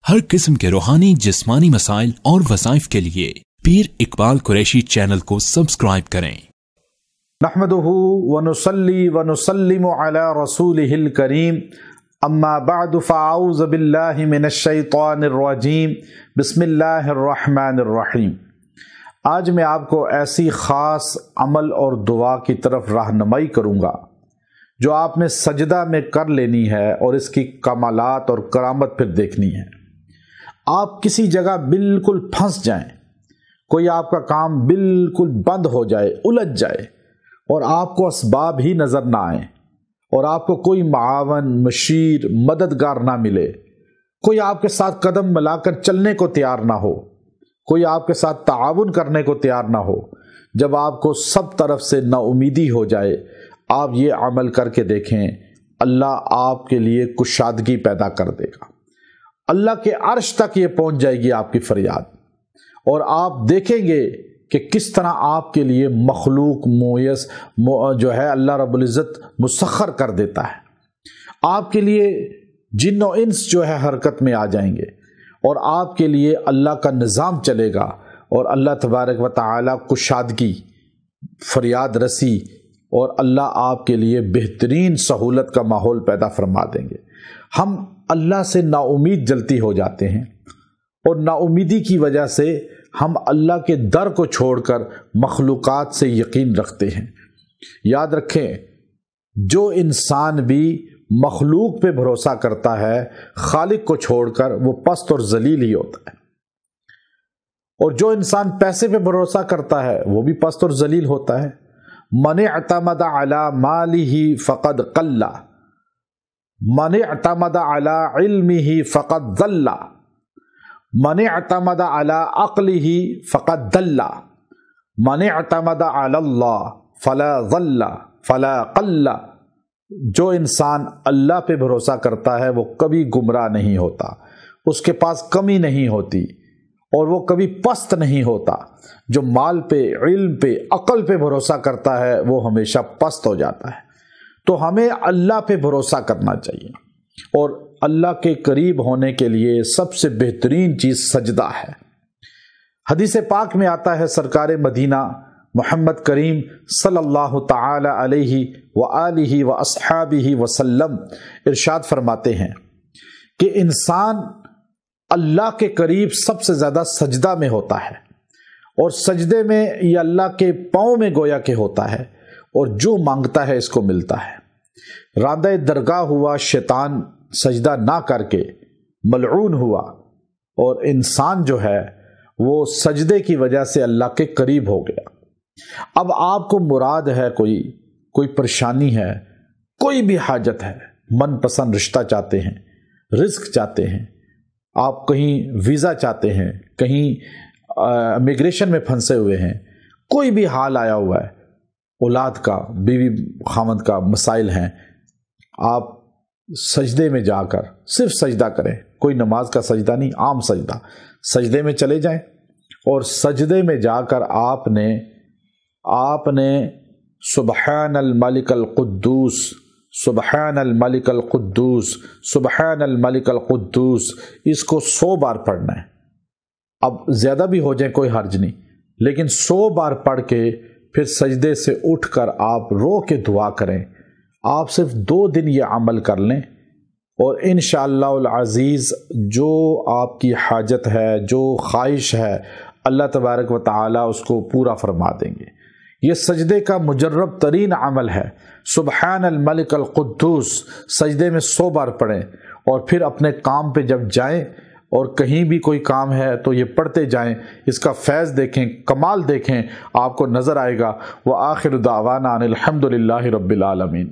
ہر قسم کے روحانی جسمانی مسائل اور وظائف کے لیے پیر اقبال قریشی چینل کو سبسکرائب کریں۔ نحمدہ ونصلی ونسلم علی رسولہ الکریم، اما بعد فاعوذ باللہ من الشیطان الرجیم، بسم اللہ الرحمن الرحیم۔ آج میں آپ کو ایسی خاص عمل اور دعا کی طرف رہنمائی کروں گا جو آپ نے سجدہ میں کر لینی ہے اور اس کی کمالات اور کرامت پھر دیکھنی ہے۔ آپ کسی جگہ بالکل پھنس جائیں، کوئی آپ کا کام بالکل بند ہو جائے، الجھ جائے اور آپ کو اسباب ہی نظر نہ آئیں اور آپ کو کوئی معاون، مشیر، مددگار نہ ملے، کوئی آپ کے ساتھ قدم ملا کر چلنے کو تیار نہ ہو، کوئی آپ کے ساتھ تعاون کرنے کو تیار نہ ہو، جب آپ کو سب طرف سے نا امیدی ہو جائے، آپ یہ عمل کر کے دیکھیں، اللہ آپ کے لیے کشادگی پیدا کر دے گا۔ اللہ کے عرش تک یہ پہنچ جائے گی آپ کی فریاد، اور آپ دیکھیں گے کہ کس طرح آپ کے لیے مخلوق مویس جو ہے اللہ رب العزت مسخر کر دیتا ہے۔ آپ کے لیے جن و انس جو ہے حرکت میں آ جائیں گے اور آپ کے لیے اللہ کا نظام چلے گا، اور اللہ تبارک و تعالی کشادگی، فریاد رسی، اور اللہ آپ کے لیے بہترین سہولت کا ماحول پیدا فرما دیں گے۔ ہم اللہ سے نا امید جلتی ہو جاتے ہیں، اور نا امیدی کی وجہ سے ہم اللہ کے در کو چھوڑ کر مخلوقات سے یقین رکھتے ہیں۔ یاد رکھیں، جو انسان بھی مخلوق پہ بھروسہ کرتا ہے، خالق کو چھوڑ کر، وہ پست اور ذلیل ہی ہوتا ہے، اور جو انسان پیسے پہ بھروسہ کرتا ہے وہ بھی پست اور ذلیل ہوتا ہے۔ من اعتمد علی مالہ فقد قل، من اعتمد علی علمہ فقد ضل، من اعتمد علی عقلہ فقد دل، من اعتمد علی اللہ فلا ضل فلا قل۔ جو انسان اللہ پہ بھروسہ کرتا ہے وہ کبھی گمراہ نہیں ہوتا، اس کے پاس کمی نہیں ہوتی، اور وہ کبھی پست نہیں ہوتا۔ جو مال پہ، علم پہ، عقل پہ بھروسہ کرتا ہے وہ ہمیشہ پست ہو جاتا ہے۔ تو ہمیں اللہ پہ بھروسہ کرنا چاہیے، اور اللہ کے قریب ہونے کے لیے سب سے بہترین چیز سجدہ ہے۔ حدیث پاک میں آتا ہے، سرکار مدینہ محمد کریم صلی اللہ تعالی علیہ وآلہ واصحابہ وسلم ارشاد فرماتے ہیں کہ انسان اللہ کے قریب سب سے زیادہ سجدہ میں ہوتا ہے، اور سجدے میں یہ اللہ کے پاؤں میں گویا کہ ہوتا ہے، اور جو مانگتا ہے اس کو ملتا ہے۔ راندہ درگاہ ہوا شیطان سجدہ نہ کر کے ملعون ہوا، اور انسان جو ہے وہ سجدے کی وجہ سے اللہ کے قریب ہو گیا۔ اب آپ کو مراد ہے، کوئی پریشانی ہے، کوئی بھی حاجت ہے، من پسند رشتہ چاہتے ہیں، رزق چاہتے ہیں، آپ کہیں ویزا چاہتے ہیں، کہیں امیگریشن میں پھنسے ہوئے ہیں، کوئی بھی حال آیا ہوا ہے، اولاد کا، بیوی خاوند کا مسائل ہیں، آپ سجدے میں جا کر صرف سجدہ کریں، کوئی نماز کا سجدہ نہیں، عام سجدہ، سجدے میں چلے جائیں، اور سجدے میں جا کر آپ نے سبحان الملک القدوس، سبحان الملک القدوس، سبحان الملک القدوس، اس کو 100 بار پڑھنا ہے۔ اب زیادہ بھی ہو جائیں کوئی حرج نہیں، لیکن 100 بار پڑھ کے پھر سجدے سے اٹھ کر آپ رو کے دعا کریں۔ آپ صرف 2 دن یہ عمل کر لیں، اور انشاءاللہ العزیز جو آپ کی حاجت ہے، جو خواہش ہے، اللہ تبارک و تعالی اس کو پورا فرما دیں گے۔ یہ سجدے کا مجرب ترین عمل ہے۔ سبحان الملک القدوس سجدے میں 100 بار پڑھیں، اور پھر اپنے کام پہ جب جائیں اور کہیں بھی کوئی کام ہے تو یہ پڑھتے جائیں، اس کا فیض دیکھیں، کمال دیکھیں، آپ کو نظر آئے گا۔ وآخر دعوانا ان الحمد للہ رب العالمین۔